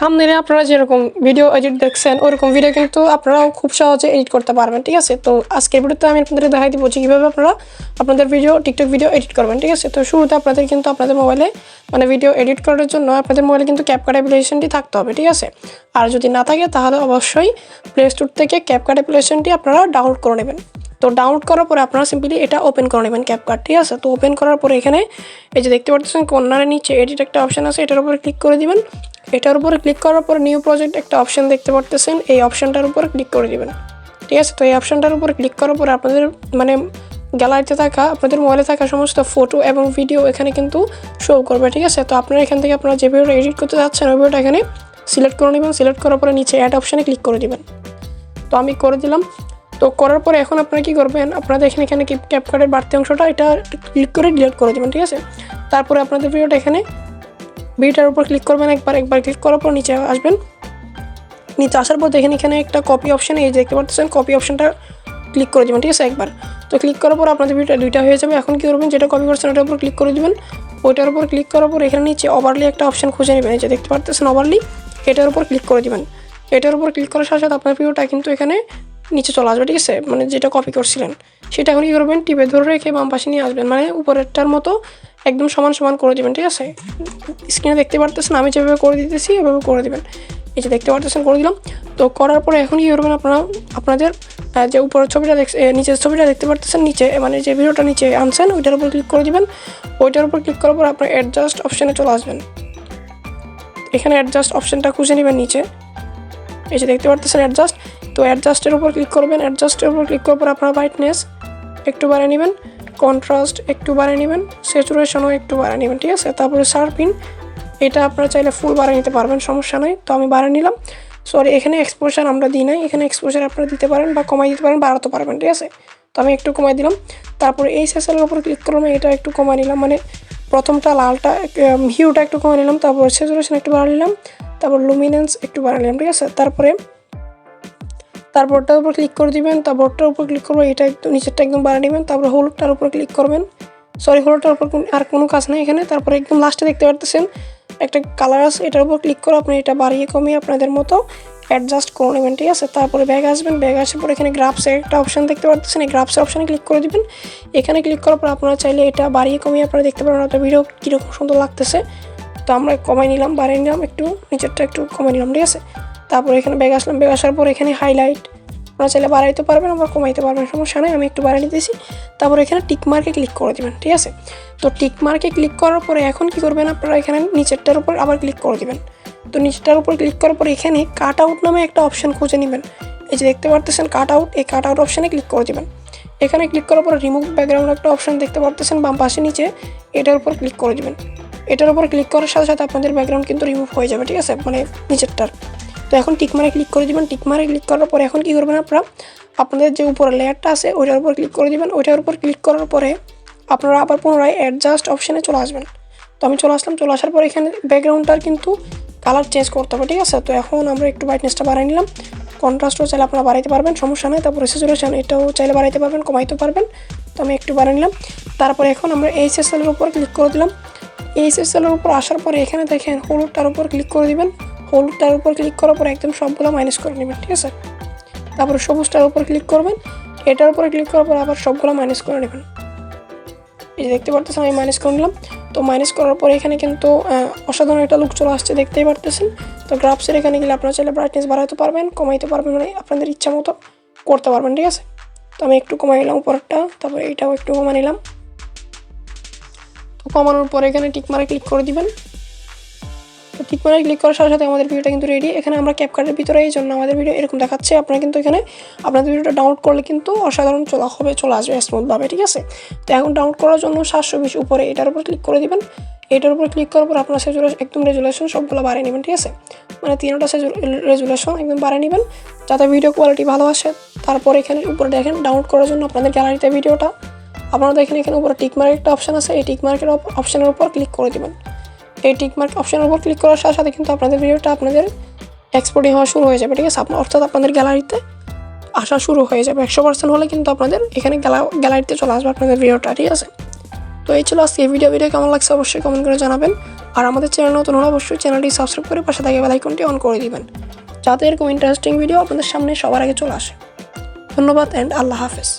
থাম্বনেলে আপনারা যেরকম video edit দেখছেন ওরকম ভিডিও কিন্তু আপনারাও খুব সহজে এডিট করতে পারবেন, ঠিক আছে। তো আজকের ভিডিওতে আমি আপনাদের দেখাই দিব যে কীভাবে আপনারা আপনাদের টিকটক ভিডিও এডিট করবেন, ঠিক আছে। তো শুরুতে আপনাদের কিন্তু আপনাদের মোবাইলে ভিডিও এডিট করার জন্য আপনাদের মোবাইলে কিন্তু ক্যাপকাট অ্যাপ্লিকেশনটি থাকতে হবে, ঠিক আছে। আর যদি না থাকে তাহলে অবশ্যই প্লে স্টোর থেকে ক্যাপকাট অ্যাপ্লিকেশনটি আপনারা ডাউনলোড করে নেবেন। তো ডাউনলোড করার পরে আপনারা সিম্পলি এটা ওপেন করে নেবেন ক্যাপকাট, ঠিক আছে। তো ওপেন করার পরে এখানে এই যে দেখতে পাচ্ছেন কর্নারের নিচে এডিট একটা অপশান আছে, এটার উপরে ক্লিক করে দিবেন। এটার উপরে ক্লিক করার পর নিউ প্রজেক্ট একটা অপশান দেখতে পাচ্ছেন, এই অপশানটার উপরে ক্লিক করে দিবেন, ঠিক আছে। তো এই অপশানটার উপরে ক্লিক করার পরে আপনাদের গ্যালারিতে থাকা আপনাদের মোবাইলে থাকা সমস্ত ফটো এবং ভিডিও এখানে কিন্তু শো করবে, ঠিক আছে। তো আপনারা এখান থেকে আপনারা যে ভিডিওটা এডিট করতে যাচ্ছেন ওই ভিডিওটা এখানে সিলেক্ট করে নেবেন। সিলেক্ট করার পরে নিচে অ্যাড অপশানে ক্লিক করে দিবেন। তো আমি করে দিলাম। তো করার পরে এখন আপনারা কী করবেন, আপনাদের এখানে ক্যাপকাটের বাড়তি অংশটা এটা ক্লিক করে ডিলিট করে দেবেন, ঠিক আছে। তারপরে আপনাদের ভিডিওটা ভিডিওটার উপর ক্লিক করবেন, একবার ক্লিক করার পর নিচে আসবেন। নিচে আসার পর দেখেন এখানে একটা কপি অপশান, এই দেখতে পাচ্ছেন কপি অপশানটা ক্লিক করে দেবেন, ঠিক আছে একবার। তো ক্লিক করার পর আপনাদের ভিডিওটা দুইটা হয়ে যাবে। এখন কী করবেন, যেটা কপি করছেন ওটার উপর ক্লিক করে দেবেন। ওইটার উপর ক্লিক করার পর এখানে নিচে ওভারলি একটা অপশান খুঁজে নেবেন, এই যে দেখতে পাচ্ছেন ওভারলি, এটার উপর ক্লিক করে দেবেন। এটার উপর ক্লিক করার সাথে সাথে আপনার ভিডিওটা কিন্তু এখানে নিচে চলে আসবে, ঠিক আছে। যেটা কপি করছিলেন সেটা এখন কী করবেন, টিপে ধরে রেখে বাম পাশে নিয়ে আসবেন, উপরেরটার মতো একদম সমান করে দেবেন, ঠিক আছে। স্ক্রিনে দেখতে পারতেছেন আমি যেভাবে করে দিতেছি এভাবে করে দেবেন, এই যে দেখতে পারতেছেন করে দিলাম। তো করার পরে এখন কী করবেন, আপনারা আপনাদের যে উপরের ছবিটা নিচের ছবিটা দেখতে পারতেছেন নিচে যে ভিডিওটা নিচে আনছেন ওইটার উপর ক্লিক করে দিবেন। ওইটার উপর ক্লিক করার পর আপনার অ্যাডজাস্ট অপশানে চলে আসবেন। এখানে অ্যাডজাস্ট অপশানটা খুঁজে নেবেন নিচে, এই যে দেখতে পারতেছেন অ্যাডজাস্ট। তো অ্যাডজাস্টের উপর ক্লিক করবেন। অ্যাডজাস্টের উপর ক্লিক করার পর আপনার ব্রাইটনেস একটু বাড়িয়ে নেবেন, কন্ট্রাস্ট একটু বাড়িয়ে নেবেন, স্যাচুরেশনও একটু বাড়িয়ে নেবেন, ঠিক আছে। তারপরে শার্পিং এটা আপনারা চাইলে ফুল বাড়িয়ে নিতে পারবেন, সমস্যা নয়। তো আমি বাড়িয়ে নিলাম। এখানে এক্সপোজার আমরা দিই নাই, এখানে এক্সপোজার আপনারা দিতে পারেন বা কমাই দিতে পারেন, বাড়াতে পারবেন, ঠিক আছে। তো আমি একটু কমাই দিলাম। তারপরে এই সেসেলের উপর ক্লিক করলাম, এটা একটু কমাই নিলাম, প্রথমটা লালটা হিউটা একটু কমাই নিলাম। তারপর স্যাচুরেশন একটু বাড়িয়ে নিলাম, তারপর লুমিনেন্স একটু বাড়িয়ে নিলাম, ঠিক আছে। তারপরটার উপর ক্লিক করে দিবেন। তারপরটার উপর ক্লিক করবো, এটা একটু নিচেরটা একদম বাড়িয়ে নেবেন। তারপরে হলুদটার উপর ক্লিক করবেন, হলুদটার উপর আর কোনো কাজ নেই এখানে। তারপরে একদম লাস্টে দেখতে পারতেছেন একটা কালার আছে, এটার উপর ক্লিক করে আপনি এটা বাড়িয়ে কমিয়ে আপনাদের মতো অ্যাডজাস্ট করে নেবেন, ঠিক আছে। তারপরে ব্যাগ আসবেন, ব্যাগ আসার পর এখানে গ্রাফসের একটা অপশান দেখতে পাচ্ছেন, এই গ্রাফসের অপশানে ক্লিক করে দিবেন। এখানে ক্লিক করার পর আপনারা চাইলে এটা বাড়িয়ে কমিয়ে আপনারা দেখতে পারেন আপনার ভিডিও কীরকম সুন্দর লাগতেছে। তো আমরা কমাই নিলাম, বাড়িয়ে নিলাম, একটু নিচেরটা একটু কমাই নিলাম, ঠিক আছে। তারপরে এখানে ব্যাগ আসলাম, ব্যাগ আসার পর এখানে হাইলাইট আপনারা চাইলে বাড়াইতে পারবেন আবার কমাইতে পারবেন, সমস্যা নেই। আমি একটু বাড়িয়ে দিতেছি। তারপর এখানে টিক মার্কে ক্লিক করে দেবেন, ঠিক আছে। তো টিক মার্কে ক্লিক করার পরে এখন কী করবেন, আপনারা এখানে নিচেরটার উপর আবার ক্লিক করে দেবেন। তো নিচেরটার উপর ক্লিক করার পরে এখানে কাট আউট নামে একটা অপশান খুঁজে নেবেন, এই যে দেখতে পারতেছেন কাট আউট, এই কাট আউট অপশানে ক্লিক করে দেবেন। এখানে ক্লিক করার পরে রিমুভ ব্যাকগ্রাউন্ড একটা অপশান দেখতে পারতেছেন বাম পাশে নিচে, এটার উপর ক্লিক করে দেবেন। এটার উপর ক্লিক করার সাথে সাথে আপনাদের ব্যাকগ্রাউন্ড কিন্তু রিমুভ হয়ে যাবে, ঠিক আছে, নিচেরটার। তো এখন টিকমারে ক্লিক করে দেবেন। টিকমারে ক্লিক করার পরে এখন কী করবেন, আপনাদের যে উপরে লেয়ারটা আছে ওইটার উপর ক্লিক করে দেবেন। ওইটার উপর ক্লিক করার পরে আপনারা আবার পুনরায় অ্যাডজাস্ট অপশানে চলে আসবেন। তো আমি চলে আসলাম। চলে আসার পরে এখানে ব্যাকগ্রাউন্ডটার কিন্তু কালার চেঞ্জ করতে হবে, ঠিক আছে। তো এখন আমরা একটু ব্রাইটনেসটা বাড়িয়ে নিলাম, কন্ট্রাস্টও চাইলে আপনারা বাড়াইতে পারবেন, সমস্যা নেই। তারপরে স্যাচুরেশন এটাও চাইলে বাড়াইতে পারবেন, কমাইতে পারবেন। তো আমি একটু বাড়িয়ে নিলাম। তারপরে এখন আমরা এই সেসেলের উপর ক্লিক করে দিলাম। এই সেসেলের উপর আসার পরে এখানে দেখেন হলুদটার উপর ক্লিক করে দিবেন। হলুদটার উপর ক্লিক করার পর একদম সবগুলো মাইনাস করে নেবেন, ঠিক আছে। তারপরে সবুজটার উপর ক্লিক করবেন, এটার উপরে ক্লিক করার পর আবার সবগুলো মাইনাস করে নেবেন, এই যে দেখতে পারতেছেন আমি মাইনাস করে নিলাম। তো মাইনাস করার পরে এখানে কিন্তু অসাধারণ একটা লুক চলে আসছে, দেখতেই পারতেছেন। তো গ্রাফসের এখানে গেলে আপনারা চাইলে ব্রাইটনেস বাড়াতে পারবেন, কমাইতে পারবেন, আপনাদের ইচ্ছা মতো করতে পারবেন, ঠিক আছে। তো আমি একটু কমাই নিলাম উপরেরটা, তারপরে এটাও একটু কমা নিলাম। তো কমানোর পরে এখানে টিকমারে ক্লিক করে দিবেন। তো টিকমারে ক্লিক করার সাথে সাথে আমাদের ভিডিওটা কিন্তু রেডি। এখানে আমরা ক্যাপকাটের ভিতরে এই জন্য আমাদের ভিডিও এরকম দেখাচ্ছে। আপনারা কিন্তু এখানে আপনাদের ভিডিওটা ডাউনলোড করলে কিন্তু অসাধারণ চলে আসবে স্মুথভাবে, ঠিক আছে। তো এখন ডাউনলোড করার জন্য 720 উপরে এটার উপর ক্লিক করে দিবেন। এটার উপর ক্লিক করার পর আপনার একদম রেজুলেশন সবগুলো বাড়িয়ে নেবেন, ঠিক আছে। তিনটা রেজুলেশন একদম বাড়িয়ে নেবেন যাতে ভিডিও কোয়ালিটি ভালো আসে। তারপর এখানে উপরে দেখেন ডাউনলোড করার জন্য আপনাদের গ্যালারিতে ভিডিওটা আপনারা দেখেন এখানে উপরে টিকমার্ক একটা অপশান আছে, এই টিকমার্কের অপশানের উপর ক্লিক করে দেবেন। এই টিকমার্ক অপশানের উপর ক্লিক করার সাথে সাথে কিন্তু আপনাদের ভিডিওটা আপনাদের এক্সপোর্টিং হওয়া শুরু হয়ে যাবে, ঠিক আছে। অর্থাৎ আপনাদের গ্যালারিতে আসা শুরু হয়ে যাবে। 100% হলে কিন্তু আপনাদের এখানে গ্যালারিতে চলে আসবে আপনাদের ভিডিওটা, ঠিক আছে। তো এই ছিল আজকে ভিডিও কেমন লাগছে অবশ্যই কমেন্ট করে জানাবেন। আর আমাদের চ্যানেল নতুন হলে অবশ্যই চ্যানেলটি সাবস্ক্রাইব করে পাশে থাকা বেল আইকনটি অন করে দিবেন, যাতে এরকম ইন্টারেস্টিং ভিডিও আপনাদের সামনে সবার আগে চলে আসে। ধন্যবাদ অ্যান্ড আল্লাহ হাফেজ।